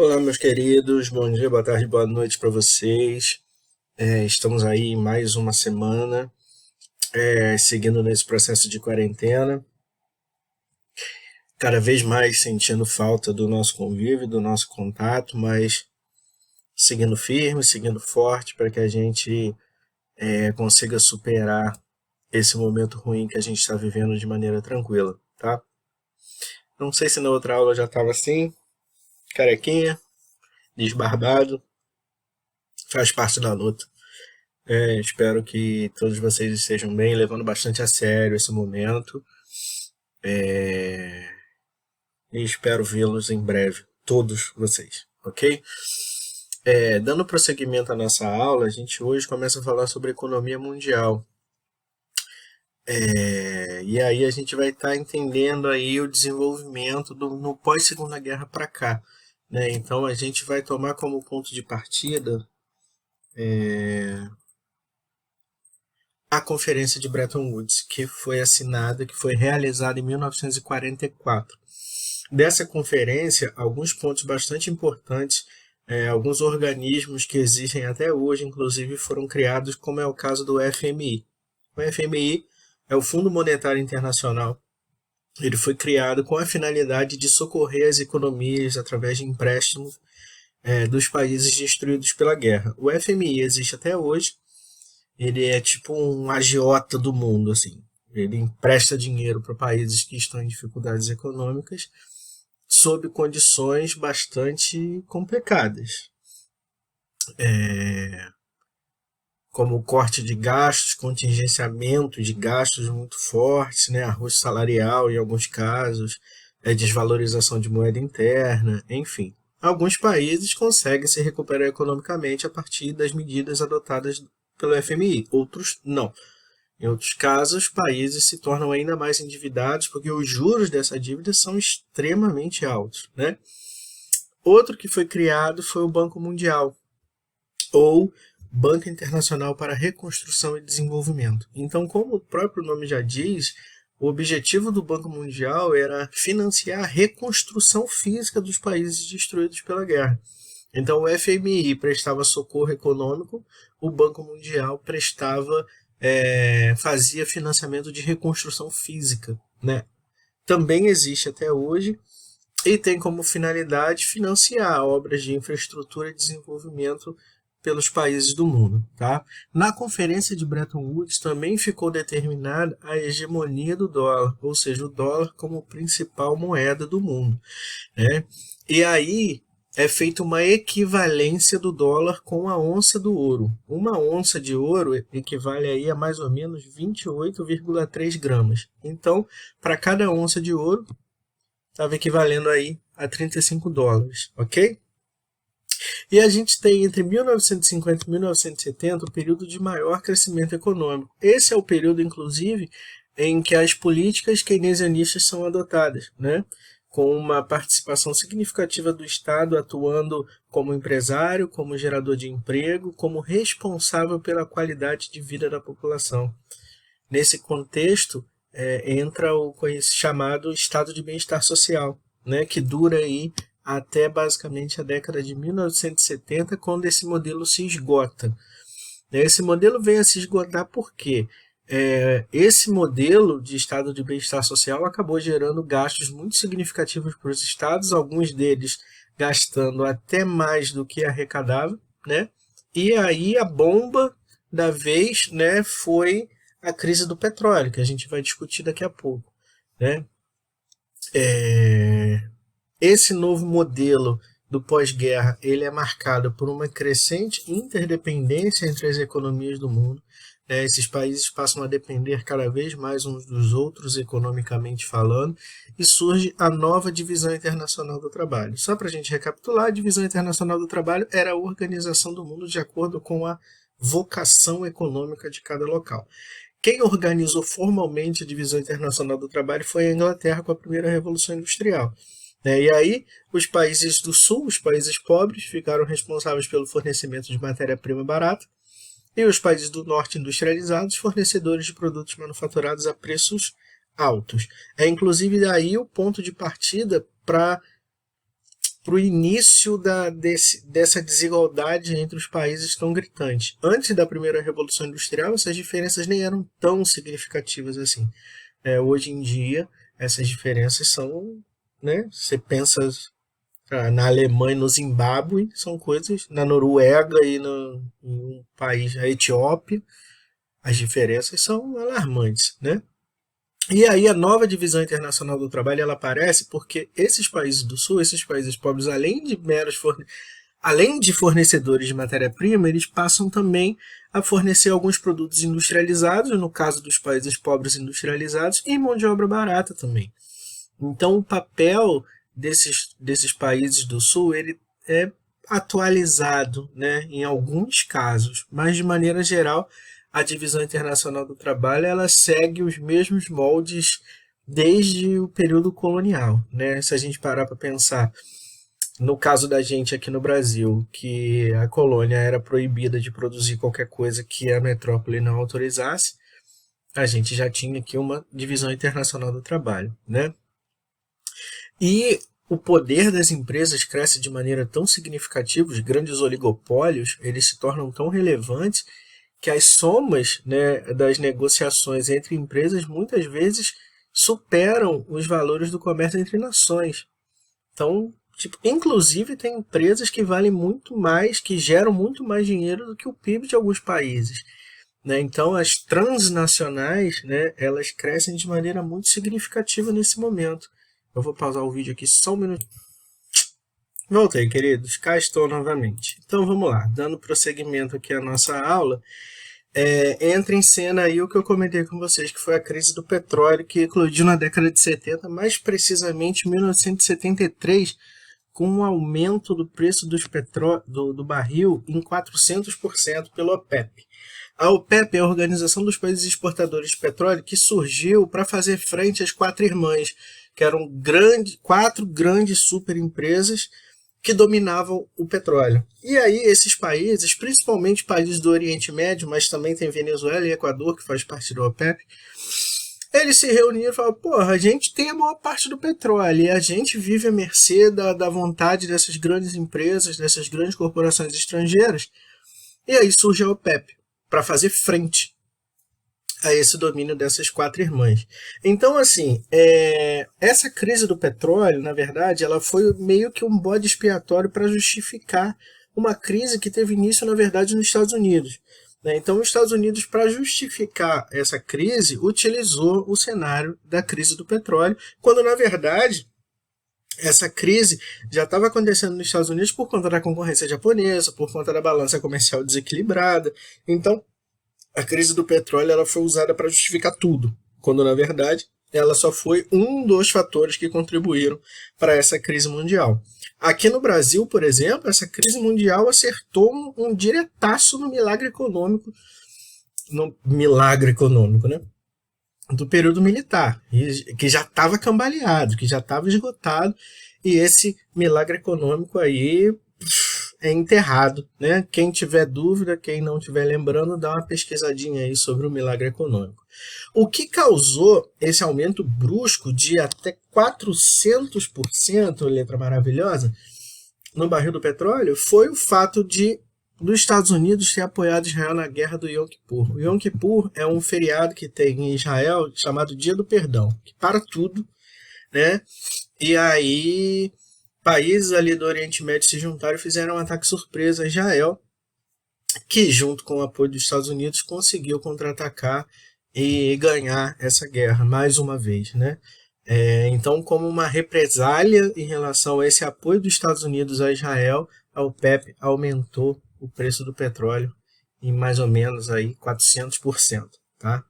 Olá, meus queridos, bom dia, boa tarde, boa noite para vocês. Estamos aí em mais uma semana, seguindo nesse processo de quarentena, cada vez mais sentindo falta do nosso convívio, do nosso contato, mas seguindo firme, seguindo forte para que a gente consiga superar esse momento ruim que a gente está vivendo de maneira tranquila, tá? Não sei se na outra aula eu já estava assim, carequinha, desbarbado, faz parte da luta. Espero que todos vocês estejam bem, levando bastante a sério esse momento. E espero vê-los em breve, todos vocês, ok? Dando prosseguimento à nossa aula, a gente hoje começa a falar sobre economia mundial. E aí a gente vai estar entendendo aí o desenvolvimento no pós-segunda guerra para cá. Né? Então a gente vai tomar como ponto de partida a Conferência de Bretton Woods, que foi assinada, que foi realizada em 1944. Dessa conferência, alguns pontos bastante importantes, alguns organismos que existem até hoje, inclusive, foram criados, como é o caso do FMI. O FMI é o Fundo Monetário Internacional. Ele foi criado com a finalidade de socorrer as economias através de empréstimos dos países destruídos pela guerra. O FMI existe até hoje. Ele é tipo um agiota do mundo, assim. Ele empresta dinheiro para países que estão em dificuldades econômicas sob condições bastante complicadas, como o corte de gastos, contingenciamento de gastos muito fortes, né, arroz salarial em alguns casos, desvalorização de moeda interna, enfim. Alguns países conseguem se recuperar economicamente a partir das medidas adotadas pelo FMI, outros não. Em outros casos, países se tornam ainda mais endividados porque os juros dessa dívida são extremamente altos. Né? Outro que foi criado foi o Banco Mundial, ou Banco Internacional para Reconstrução e Desenvolvimento. Então, como o próprio nome já diz, o objetivo do Banco Mundial era financiar a reconstrução física dos países destruídos pela guerra. Então, o FMI prestava socorro econômico, o Banco Mundial fazia financiamento de reconstrução física. Né? Também existe até hoje e tem como finalidade financiar obras de infraestrutura e desenvolvimento pelos países do mundo. Tá? Na Conferência de Bretton Woods também ficou determinada a hegemonia do dólar, ou seja, o dólar como principal moeda do mundo. Né? E aí é feita uma equivalência do dólar com a onça do ouro. Uma onça de ouro equivale aí a mais ou menos 28,3 gramas. Então, para cada onça de ouro, estava equivalendo aí a 35 dólares, ok? E a gente tem entre 1950 e 1970 o período de maior crescimento econômico. Esse é o período, inclusive, em que as políticas keynesianistas são adotadas, né? Com uma participação significativa do Estado atuando como empresário, como gerador de emprego, como responsável pela qualidade de vida da população. Nesse contexto, entra o chamado estado de bem-estar social, né, que dura aí até basicamente a década de 1970, quando esse modelo se esgota. Esse modelo vem a se esgotar porque esse modelo de estado de bem-estar social acabou gerando gastos muito significativos para os estados, alguns deles gastando até mais do que arrecadava, né? E aí a bomba da vez, né, foi a crise do petróleo, que a gente vai discutir daqui a pouco. Né? Esse novo modelo do pós-guerra ele é marcado por uma crescente interdependência entre as economias do mundo. Né? Esses países passam a depender cada vez mais uns dos outros economicamente falando e surge a nova divisão internacional do trabalho. Só para a gente recapitular, a divisão internacional do trabalho era a organização do mundo de acordo com a vocação econômica de cada local. Quem organizou formalmente a divisão internacional do trabalho foi a Inglaterra com a primeira Revolução Industrial. E aí, os países do sul, os países pobres, ficaram responsáveis pelo fornecimento de matéria-prima barata, e os países do norte industrializados, fornecedores de produtos manufaturados a preços altos. Inclusive daí o ponto de partida para o início dessa desigualdade entre os países tão gritante. Antes da primeira Revolução Industrial, essas diferenças nem eram tão significativas assim. Hoje em dia, essas diferenças são, né? Você pensa na Alemanha e no Zimbábue, são coisas, na Noruega e no, em um país, a Etiópia, as diferenças são alarmantes, né? E aí a nova divisão internacional do trabalho ela aparece porque esses países do sul, esses países pobres, além de fornecedores de matéria-prima, eles passam também a fornecer alguns produtos industrializados, no caso dos países pobres industrializados, e mão de obra barata também. Então o papel desses países do sul ele é atualizado, né, em alguns casos, mas de maneira geral a divisão internacional do trabalho ela segue os mesmos moldes desde o período colonial, né? Se a gente parar para pensar no caso da gente aqui no Brasil, que a colônia era proibida de produzir qualquer coisa que a metrópole não autorizasse, a gente já tinha aqui uma divisão internacional do trabalho, né? E o poder das empresas cresce de maneira tão significativa, os grandes oligopólios eles se tornam tão relevantes que as somas, né, das negociações entre empresas muitas vezes superam os valores do comércio entre nações. Então, inclusive tem empresas que valem muito mais, que geram muito mais dinheiro do que o PIB de alguns países. Né? Então, as transnacionais, né, elas crescem de maneira muito significativa nesse momento. Eu vou pausar o vídeo aqui só um minuto. Voltei, queridos. Cá estou novamente. Então, vamos lá. Dando prosseguimento aqui à nossa aula, entra em cena aí o que eu comentei com vocês, que foi a crise do petróleo, que eclodiu na década de 70, mais precisamente em 1973, com um aumento do preço do barril em 400% pelo OPEP. A OPEP é a Organização dos Países Exportadores de Petróleo, que surgiu para fazer frente às quatro irmãs, que eram quatro grandes superempresas que dominavam o petróleo. E aí esses países, principalmente países do Oriente Médio, mas também tem Venezuela e Equador, que faz parte do OPEP, eles se reuniram e falaram, porra, a gente tem a maior parte do petróleo e a gente vive à mercê da vontade dessas grandes empresas, dessas grandes corporações estrangeiras. E aí surge a OPEP para fazer frente a esse domínio dessas quatro irmãs. Então, assim, essa crise do petróleo, na verdade, ela foi meio que um bode expiatório para justificar uma crise que teve início, na verdade, nos Estados Unidos. Né? Então, os Estados Unidos, para justificar essa crise, utilizou o cenário da crise do petróleo, quando, na verdade, essa crise já estava acontecendo nos Estados Unidos por conta da concorrência japonesa, por conta da balança comercial desequilibrada. Então, a crise do petróleo ela foi usada para justificar tudo, quando na verdade ela só foi um dos fatores que contribuíram para essa crise mundial. Aqui no Brasil, por exemplo, essa crise mundial acertou um diretaço no milagre econômico, né? Do período militar, que já estava cambaleado, que já estava esgotado, e esse milagre econômico aí é enterrado, né? Quem tiver dúvida, quem não tiver lembrando, dá uma pesquisadinha aí sobre o milagre econômico. O que causou esse aumento brusco de até 400%, letra maravilhosa, no barril do petróleo, foi o fato dos Estados Unidos ter apoiado Israel na guerra do Yom Kippur. O Yom Kippur é um feriado que tem em Israel chamado Dia do Perdão, que para tudo, né? E aí países ali do Oriente Médio se juntaram e fizeram um ataque surpresa a Israel, que junto com o apoio dos Estados Unidos conseguiu contra-atacar e ganhar essa guerra mais uma vez, né? Então, como uma represália em relação a esse apoio dos Estados Unidos a Israel, a OPEP aumentou o preço do petróleo em mais ou menos aí 400%, tá?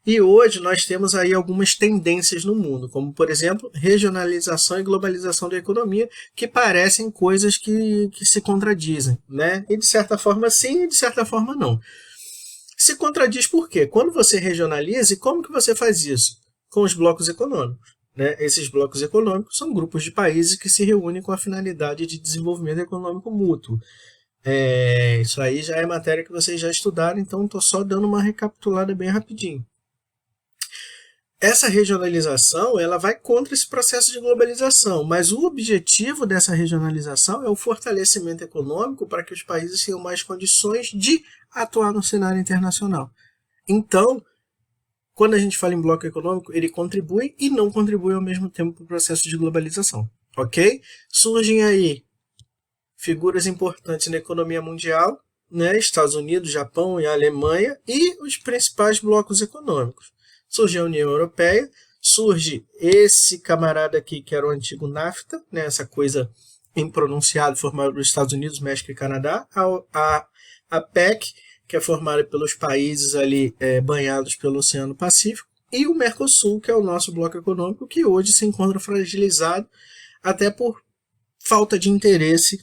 E hoje nós temos aí algumas tendências no mundo, como por exemplo, regionalização e globalização da economia, que parecem coisas que se contradizem, né? E de certa forma sim, e de certa forma não. Se contradiz por quê? Quando você regionaliza, e como que você faz isso? Com os blocos econômicos. Né? Esses blocos econômicos são grupos de países que se reúnem com a finalidade de desenvolvimento econômico mútuo. Isso aí já é matéria que vocês já estudaram, então estou só dando uma recapitulada bem rapidinho. essa regionalização ela vai contra esse processo de globalização, mas o objetivo dessa regionalização é o fortalecimento econômico para que os países tenham mais condições de atuar no cenário internacional. Então, quando a gente fala em bloco econômico, ele contribui e não contribui ao mesmo tempo para o processo de globalização, ok? Surgem aí figuras importantes na economia mundial, né? Estados Unidos, Japão e Alemanha, e os principais blocos econômicos. Surge a União Europeia, surge esse camarada aqui que era o antigo NAFTA, né? Essa coisa impronunciada formada pelos Estados Unidos, México e Canadá, a PEC, que é formada pelos países ali banhados pelo Oceano Pacífico, e o Mercosul, que é o nosso bloco econômico, que hoje se encontra fragilizado até por falta de interesse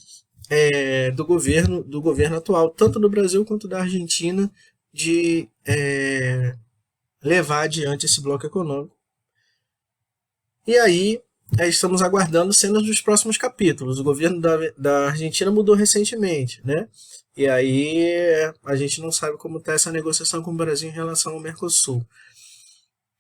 do governo atual, tanto do Brasil quanto da Argentina, de levar adiante esse bloco econômico. E aí estamos aguardando cenas dos próximos capítulos. O governo da Argentina mudou recentemente, né? E aí a gente não sabe como está essa negociação com o Brasil em relação ao Mercosul.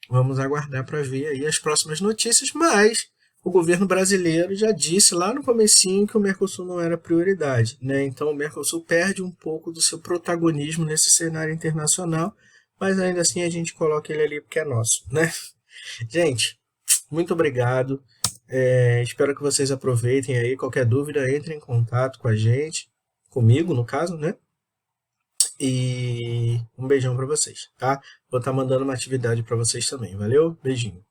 Vamos aguardar para ver aí as próximas notícias, mas o governo brasileiro já disse lá no comecinho que o Mercosul não era prioridade, né? Então o Mercosul perde um pouco do seu protagonismo nesse cenário internacional, mas ainda assim a gente coloca ele ali porque é nosso, né? Gente, muito obrigado. Espero que vocês aproveitem aí. Qualquer dúvida, entre em contato com a gente, comigo no caso, né? E um beijão para vocês, tá? Vou estar mandando uma atividade para vocês também. Valeu? Beijinho.